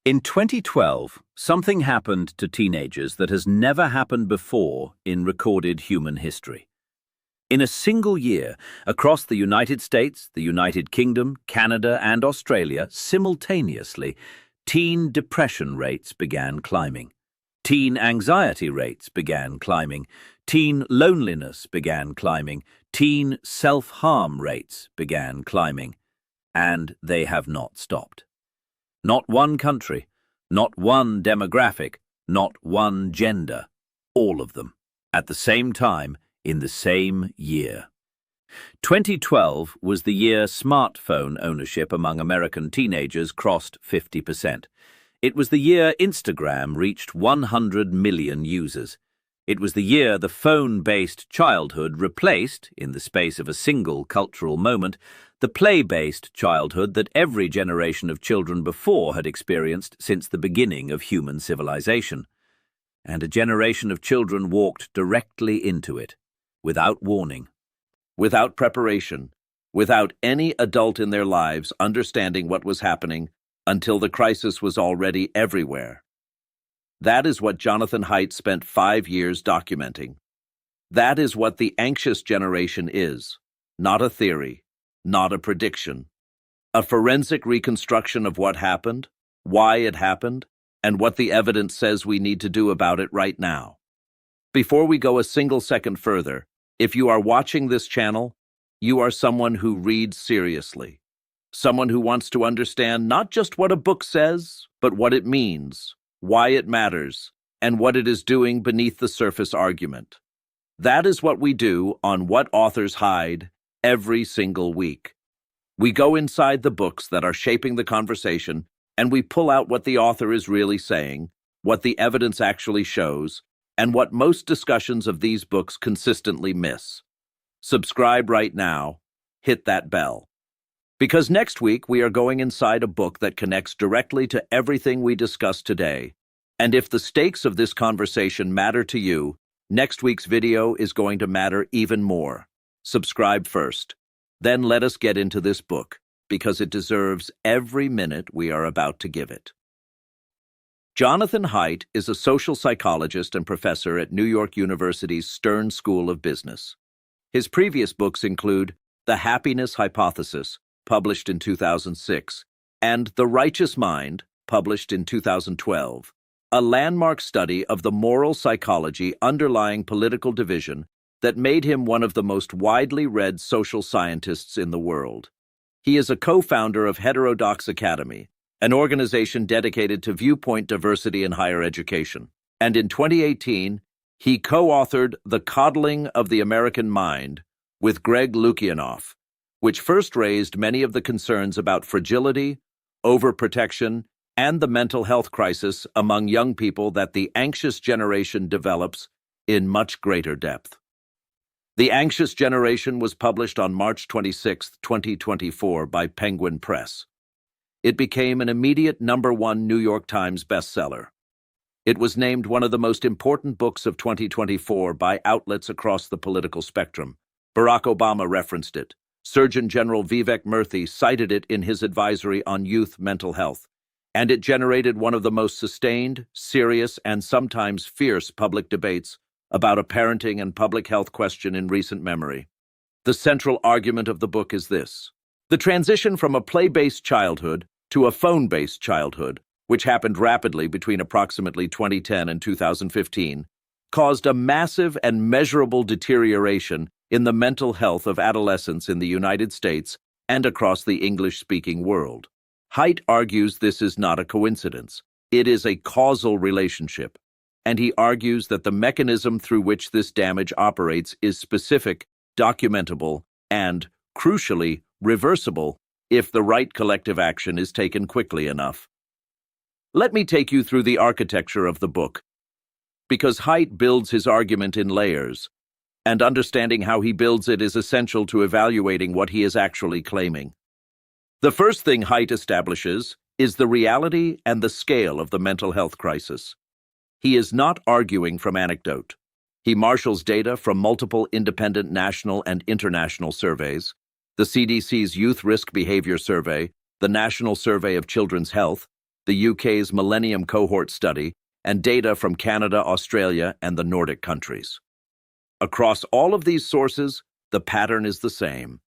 In 2012, something happened to teenagers that has never happened before in recorded human history. In a single year, across the United States, the United Kingdom, Canada, and Australia, simultaneously, teen depression rates began climbing. Teen anxiety rates began climbing. Teen loneliness began climbing. Teen self-harm rates began climbing. And they have not stopped. Not one country, not one demographic, not one gender, all of them, at the same time, in the same year. 2012 was the year smartphone ownership among American teenagers crossed 50%. It was the year Instagram reached 100 million users. It was the year the phone-based childhood replaced, in the space of a single cultural moment, the play-based childhood that every generation of children before had experienced since the beginning of human civilization. And a generation of children walked directly into it, without warning, without preparation, without any adult in their lives understanding what was happening until the crisis was already everywhere. That is what Jonathan Haidt spent 5 years documenting. That is what the anxious generation is, not a theory, not a prediction. A forensic reconstruction of what happened, why it happened, and what the evidence says we need to do about it right now. Before we go a single second further, if you are watching this channel, you are someone who reads seriously. Someone who wants to understand not just what a book says, but what it means, why it matters, and what it is doing beneath the surface argument. That is what we do on What Authors Hide every single week. We go inside the books that are shaping the conversation, and we pull out what the author is really saying, what the evidence actually shows, and what most discussions of these books consistently miss. Subscribe right now. Hit that bell. Because next week we are going inside a book that connects directly to everything we discussed today. And if the stakes of this conversation matter to you, next week's video is going to matter even more. Subscribe first. Then let us get into this book, because it deserves every minute we are about to give it. Jonathan Haidt is a social psychologist and professor at New York University's Stern School of Business. His previous books include The Happiness Hypothesis, published in 2006, and The Righteous Mind, published in 2012, a landmark study of the moral psychology underlying political division that made him one of the most widely read social scientists in the world. He is a co-founder of Heterodox Academy, an organization dedicated to viewpoint diversity in higher education. And in 2018, he co-authored The Coddling of the American Mind with Greg Lukianoff, which first raised many of the concerns about fragility, overprotection, and the mental health crisis among young people that the anxious generation develops in much greater depth. The Anxious Generation was published on March 26, 2024 by Penguin Press. It became an immediate #1 New York Times bestseller. It was named one of the most important books of 2024 by outlets across the political spectrum. Barack Obama referenced it. Surgeon General Vivek Murthy cited it in his advisory on youth mental health, and it generated one of the most sustained, serious, and sometimes fierce public debates about a parenting and public health question in recent memory. The central argument of the book is this: the transition from a play-based childhood to a phone-based childhood, which happened rapidly between approximately 2010 and 2015, caused a massive and measurable deterioration in the mental health of adolescents in the United States and across the English-speaking world. Haidt argues this is not a coincidence. It is a causal relationship, and he argues that the mechanism through which this damage operates is specific, documentable, and, crucially, reversible if the right collective action is taken quickly enough. Let me take you through the architecture of the book, because Haidt builds his argument in layers, and understanding how he builds it is essential to evaluating what he is actually claiming. The first thing Haidt establishes is the reality and the scale of the mental health crisis. He is not arguing from anecdote. He marshals data from multiple independent national and international surveys, the CDC's Youth Risk Behavior Survey, the National Survey of Children's Health, the UK's Millennium Cohort Study, and data from Canada, Australia, and the Nordic countries. Across all of these sources, the pattern is the same.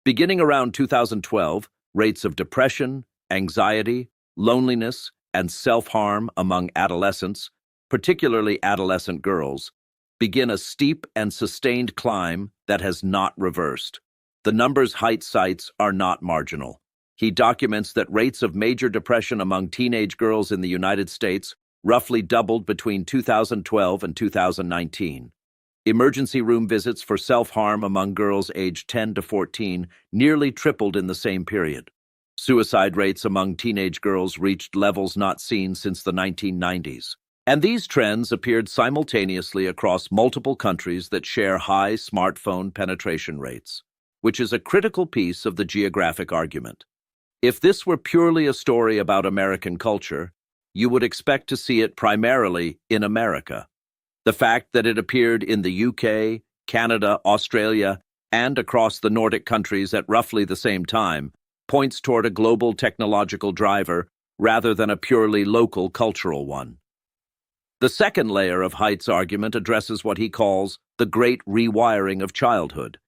Beginning around 2012, rates of depression, anxiety, loneliness, and self-harm among adolescents, particularly adolescent girls, begin a steep and sustained climb that has not reversed. The numbers Haidt cites are not marginal. He documents that rates of major depression among teenage girls in the United States roughly doubled between 2012 and 2019. Emergency room visits for self-harm among girls aged 10 to 14 nearly tripled in the same period. Suicide rates among teenage girls reached levels not seen since the 1990s. And these trends appeared simultaneously across multiple countries that share high smartphone penetration rates, which is a critical piece of the geographic argument. If this were purely a story about American culture, you would expect to see it primarily in America. The fact that it appeared in the UK, Canada, Australia, and across the Nordic countries at roughly the same time points toward a global technological driver rather than a purely local cultural one. The second layer of Haidt's argument addresses what he calls the great rewiring of childhood.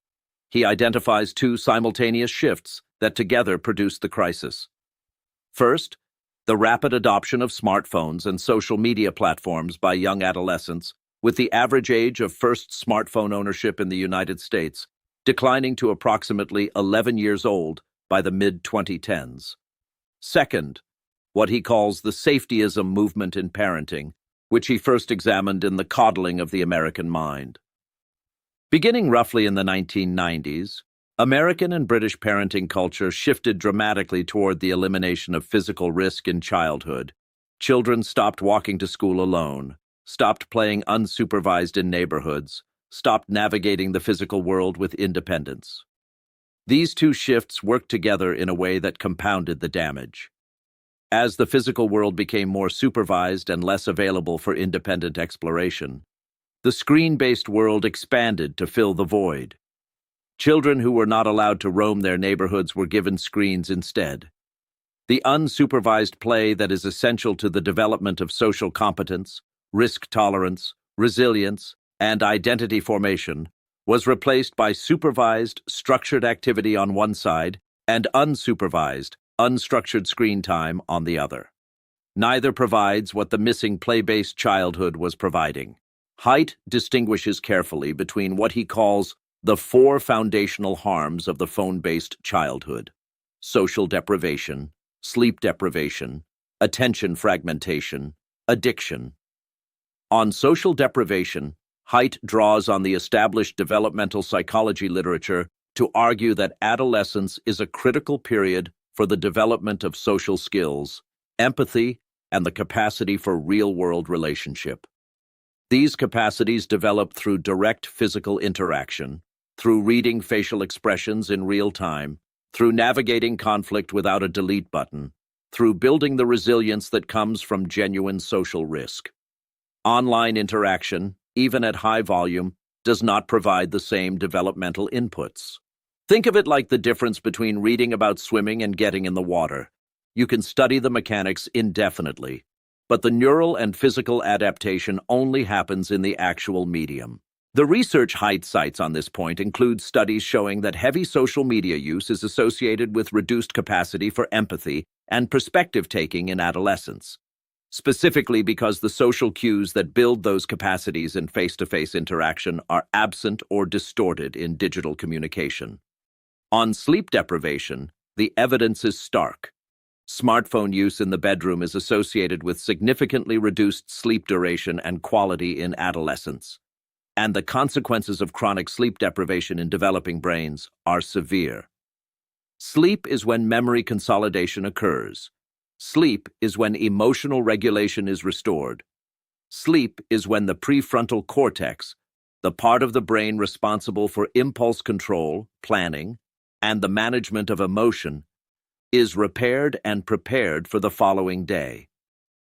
He identifies two simultaneous shifts that together produced the crisis. First, the rapid adoption of smartphones and social media platforms by young adolescents, with the average age of first smartphone ownership in the United States declining to approximately 11 years old by the mid-2010s. Second, what he calls the safetyism movement in parenting, which he first examined in The Coddling of the American Mind. Beginning roughly in the 1990s, American and British parenting culture shifted dramatically toward the elimination of physical risk in childhood. Children stopped walking to school alone, stopped playing unsupervised in neighborhoods, stopped navigating the physical world with independence. These two shifts worked together in a way that compounded the damage. As the physical world became more supervised and less available for independent exploration, the screen-based world expanded to fill the void. Children who were not allowed to roam their neighborhoods were given screens instead. The unsupervised play that is essential to the development of social competence, risk tolerance, resilience, and identity formation was replaced by supervised, structured activity on one side and unsupervised, unstructured screen time on the other. Neither provides what the missing play-based childhood was providing. Haidt distinguishes carefully between what he calls the four foundational harms of the phone-based childhood: social deprivation, sleep deprivation, attention fragmentation, addiction. On social deprivation, Haidt draws on the established developmental psychology literature to argue that adolescence is a critical period for the development of social skills, empathy, and the capacity for real-world relationship. These capacities develop through direct physical interaction, through reading facial expressions in real time, through navigating conflict without a delete button, through building the resilience that comes from genuine social risk. Online interaction, even at high volume, does not provide the same developmental inputs. Think of it like the difference between reading about swimming and getting in the water. You can study the mechanics indefinitely, but the neural and physical adaptation only happens in the actual medium. The research Haidt cites on this point includes studies showing that heavy social media use is associated with reduced capacity for empathy and perspective-taking in adolescence, specifically because the social cues that build those capacities in face-to-face interaction are absent or distorted in digital communication. On sleep deprivation, the evidence is stark. Smartphone use in the bedroom is associated with significantly reduced sleep duration and quality in adolescence, and the consequences of chronic sleep deprivation in developing brains are severe. Sleep is when memory consolidation occurs. Sleep is when emotional regulation is restored. Sleep is when the prefrontal cortex, the part of the brain responsible for impulse control, planning, and the management of emotion, is repaired and prepared for the following day.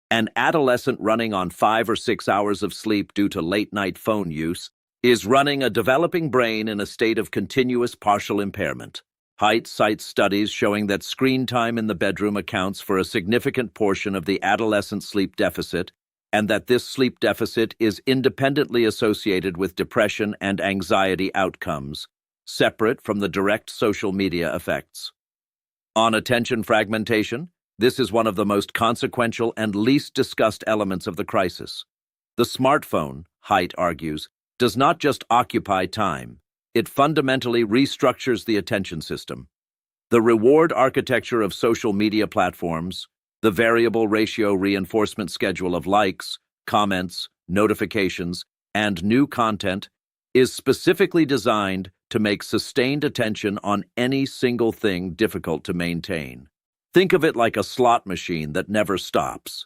An adolescent running on 5 or 6 hours of sleep due to late-night phone use is running a developing brain in a state of continuous partial impairment. Haidt cites studies showing that screen time in the bedroom accounts for a significant portion of the adolescent sleep deficit, and that this sleep deficit is independently associated with depression and anxiety outcomes, separate from the direct social media effects. On attention fragmentation, this is one of the most consequential and least discussed elements of the crisis. The smartphone, Haidt argues, does not just occupy time. It fundamentally restructures the attention system. The reward architecture of social media platforms, the variable ratio reinforcement schedule of likes, comments, notifications, and new content is specifically designed to make sustained attention on any single thing difficult to maintain. Think of it like a slot machine that never stops.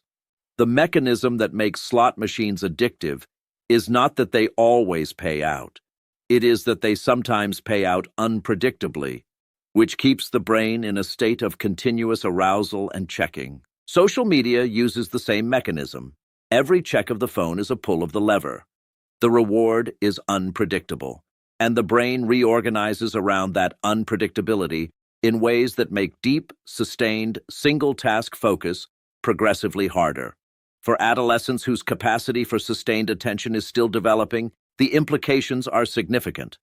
The mechanism that makes slot machines addictive is not that they always pay out. It is that they sometimes pay out unpredictably, which keeps the brain in a state of continuous arousal and checking. Social media uses the same mechanism. Every check of the phone is a pull of the lever. The reward is unpredictable, and the brain reorganizes around that unpredictability in ways that make deep, sustained, single-task focus progressively harder. For adolescents whose capacity for sustained attention is still developing, the implications are significant.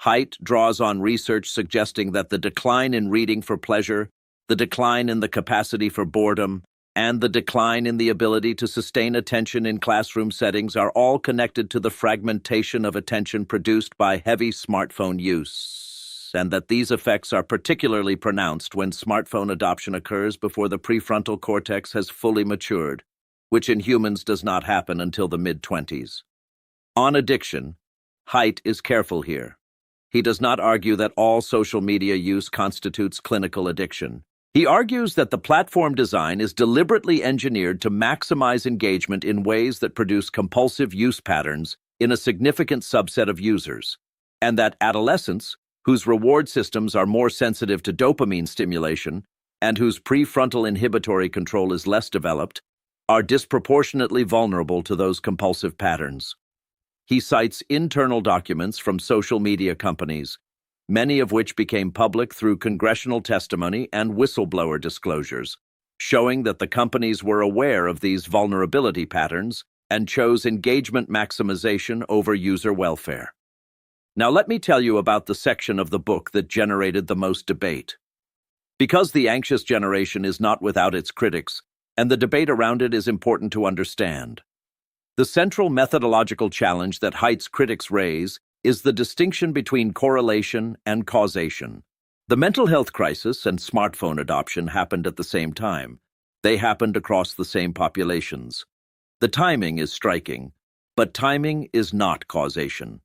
Haidt draws on research suggesting that the decline in reading for pleasure, the decline in the capacity for boredom, and the decline in the ability to sustain attention in classroom settings are all connected to the fragmentation of attention produced by heavy smartphone use, and that these effects are particularly pronounced when smartphone adoption occurs before the prefrontal cortex has fully matured, which in humans does not happen until the mid-20s. On addiction, Haidt is careful here. He does not argue that all social media use constitutes clinical addiction. He argues that the platform design is deliberately engineered to maximize engagement in ways that produce compulsive use patterns in a significant subset of users, and that adolescents, whose reward systems are more sensitive to dopamine stimulation and whose prefrontal inhibitory control is less developed, are disproportionately vulnerable to those compulsive patterns. He cites internal documents from social media companies, many of which became public through congressional testimony and whistleblower disclosures, showing that the companies were aware of these vulnerability patterns and chose engagement maximization over user welfare. Now let me tell you about the section of the book that generated the most debate. Because the anxious generation is not without its critics, and the debate around it is important to understand. The central methodological challenge that Haidt's critics raise is the distinction between correlation and causation. The mental health crisis and smartphone adoption happened at the same time. They happened across the same populations. The timing is striking, but timing is not causation.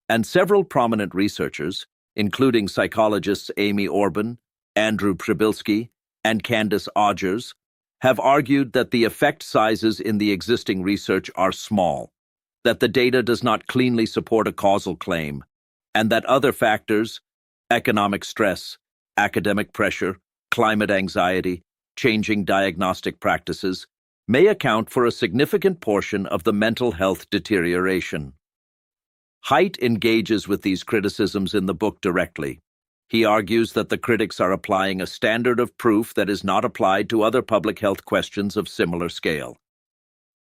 And several prominent researchers, including psychologists Amy Orban, Andrew Przybylski, and Candace Odgers, have argued that the effect sizes in the existing research are small, that the data does not cleanly support a causal claim, and that other factors, economic stress, academic pressure, climate anxiety, changing diagnostic practices, may account for a significant portion of the mental health deterioration. Haidt engages with these criticisms in the book directly. He argues that the critics are applying a standard of proof that is not applied to other public health questions of similar scale.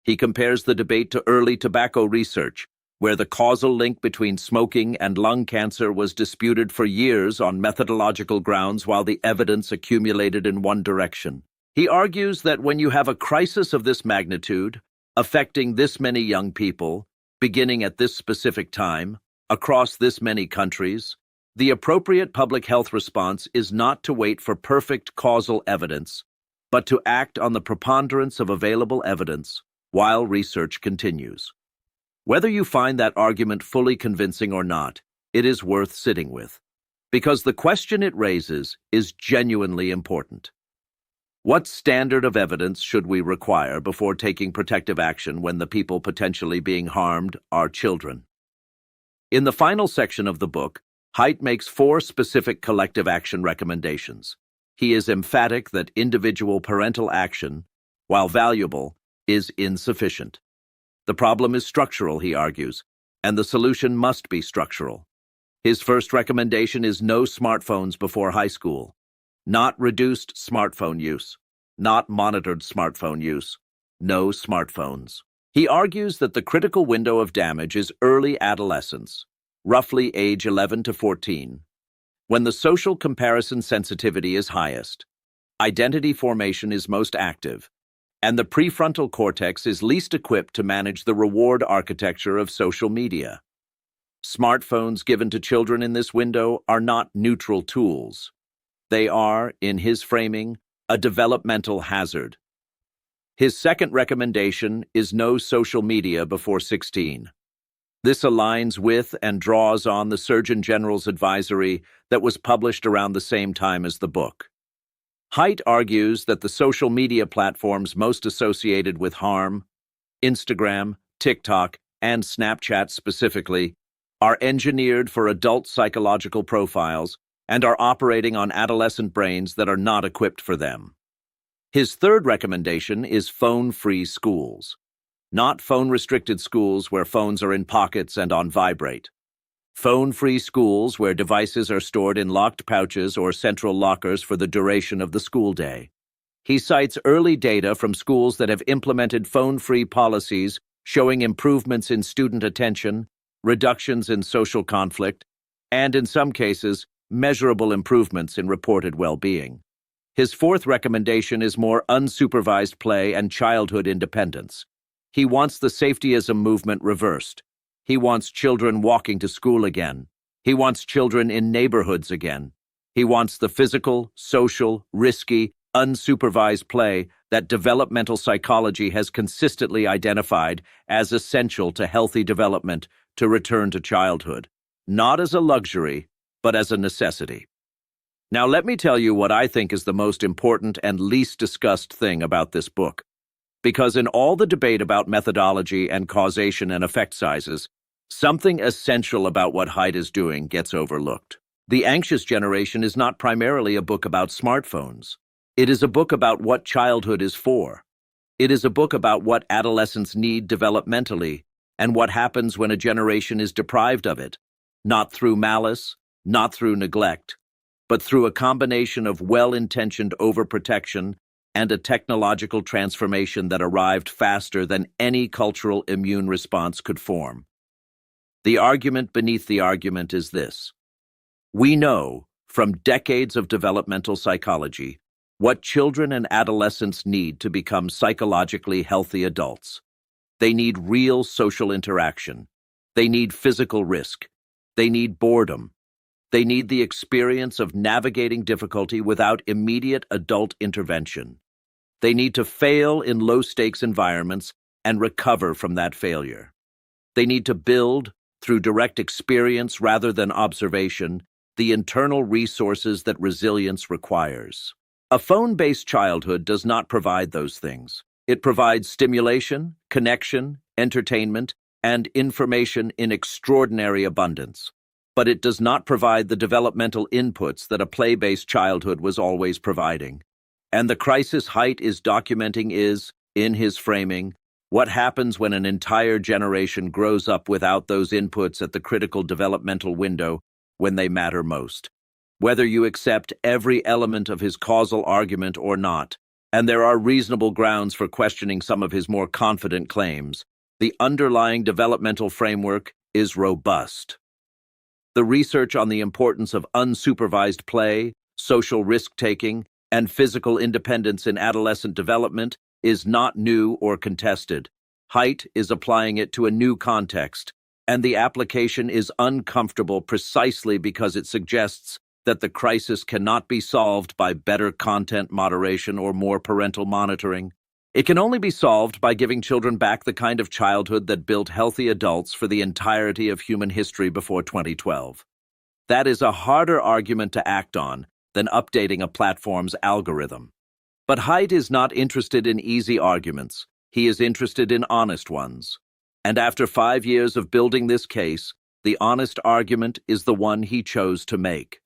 He compares the debate to early tobacco research, where the causal link between smoking and lung cancer was disputed for years on methodological grounds while the evidence accumulated in one direction. He argues that when you have a crisis of this magnitude, affecting this many young people, beginning at this specific time, across this many countries, the appropriate public health response is not to wait for perfect causal evidence, but to act on the preponderance of available evidence while research continues. Whether you find that argument fully convincing or not, it is worth sitting with, because the question it raises is genuinely important. What standard of evidence should we require before taking protective action when the people potentially being harmed are children? In the final section of the book, Haidt makes 4 specific collective action recommendations. He is emphatic that individual parental action, while valuable, is insufficient. The problem is structural, he argues, and the solution must be structural. His first recommendation is no smartphones before high school. Not reduced smartphone use. Not monitored smartphone use. No smartphones. He argues that the critical window of damage is early adolescence, roughly age 11 to 14, when the social comparison sensitivity is highest, identity formation is most active, and the prefrontal cortex is least equipped to manage the reward architecture of social media. Smartphones given to children in this window are not neutral tools. They are, in his framing, a developmental hazard. His second recommendation is no social media before 16. This aligns with and draws on the Surgeon General's advisory that was published around the same time as the book. Haidt argues that the social media platforms most associated with harm, Instagram, TikTok, and Snapchat specifically, are engineered for adult psychological profiles and are operating on adolescent brains that are not equipped for them. His third recommendation is phone-free schools, not phone-restricted schools where phones are in pockets and on vibrate. Phone-free schools where devices are stored in locked pouches or central lockers for the duration of the school day. He cites early data from schools that have implemented phone-free policies showing improvements in student attention, reductions in social conflict, and in some cases, measurable improvements in reported well-being. His fourth recommendation is more unsupervised play and childhood independence. He wants the safetyism movement reversed. He wants children walking to school again. He wants children in neighborhoods again. He wants the physical, social, risky, unsupervised play that developmental psychology has consistently identified as essential to healthy development to return to childhood, not as a luxury, but as a necessity. Now let me tell you what I think is the most important and least discussed thing about this book. Because in all the debate about methodology and causation and effect sizes, something essential about what Haidt is doing gets overlooked. The Anxious Generation is not primarily a book about smartphones. It is a book about what childhood is for. It is a book about what adolescents need developmentally and what happens when a generation is deprived of it, not through malice, not through neglect, but through a combination of well-intentioned overprotection and a technological transformation that arrived faster than any cultural immune response could form. The argument beneath the argument is this. We know, from decades of developmental psychology, what children and adolescents need to become psychologically healthy adults. They need real social interaction. They need physical risk. They need boredom. They need the experience of navigating difficulty without immediate adult intervention. They need to fail in low-stakes environments and recover from that failure. They need to build, through direct experience rather than observation, the internal resources that resilience requires. A phone-based childhood does not provide those things. It provides stimulation, connection, entertainment, and information in extraordinary abundance. But it does not provide the developmental inputs that a play-based childhood was always providing. And the crisis Haidt is documenting is, in his framing, what happens when an entire generation grows up without those inputs at the critical developmental window when they matter most. Whether you accept every element of his causal argument or not, and there are reasonable grounds for questioning some of his more confident claims, the underlying developmental framework is robust. The research on the importance of unsupervised play, social risk-taking, and physical independence in adolescent development is not new or contested. Haidt is applying it to a new context, and the application is uncomfortable precisely because it suggests that the crisis cannot be solved by better content moderation or more parental monitoring. It can only be solved by giving children back the kind of childhood that built healthy adults for the entirety of human history before 2012. That is a harder argument to act on than updating a platform's algorithm. But Haidt is not interested in easy arguments. He is interested in honest ones. And after 5 years of building this case, the honest argument is the one he chose to make.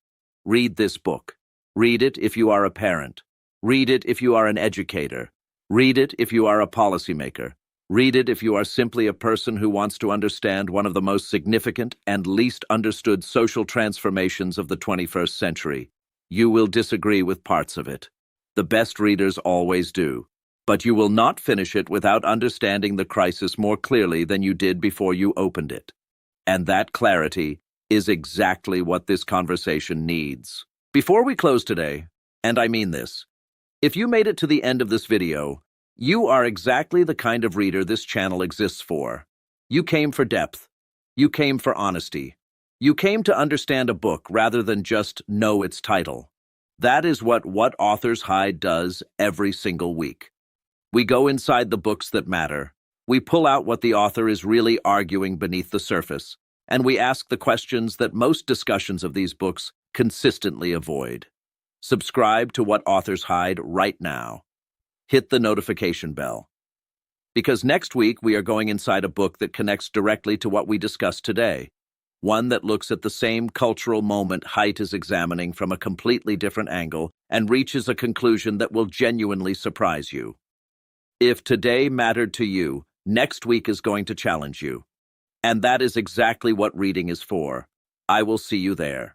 Read this book. Read it if you are a parent. Read it if you are an educator. Read it if you are a policymaker. Read it if you are simply a person who wants to understand one of the most significant and least understood social transformations of the 21st century. You will disagree with parts of it. The best readers always do. But you will not finish it without understanding the crisis more clearly than you did before you opened it. And that clarity is exactly what this conversation needs. Before we close today, and I mean this, if you made it to the end of this video, you are exactly the kind of reader this channel exists for. You came for depth. You came for honesty. You came to understand a book rather than just know its title. That is what Authors Hide does every single week. We go inside the books that matter. We pull out what the author is really arguing beneath the surface, and we ask the questions that most discussions of these books consistently avoid. Subscribe to What Authors Hide right now. Hit the notification bell. Because next week we are going inside a book that connects directly to what we discussed today, one that looks at the same cultural moment Haidt is examining from a completely different angle and reaches a conclusion that will genuinely surprise you. If today mattered to you, next week is going to challenge you. And that is exactly what reading is for. I will see you there.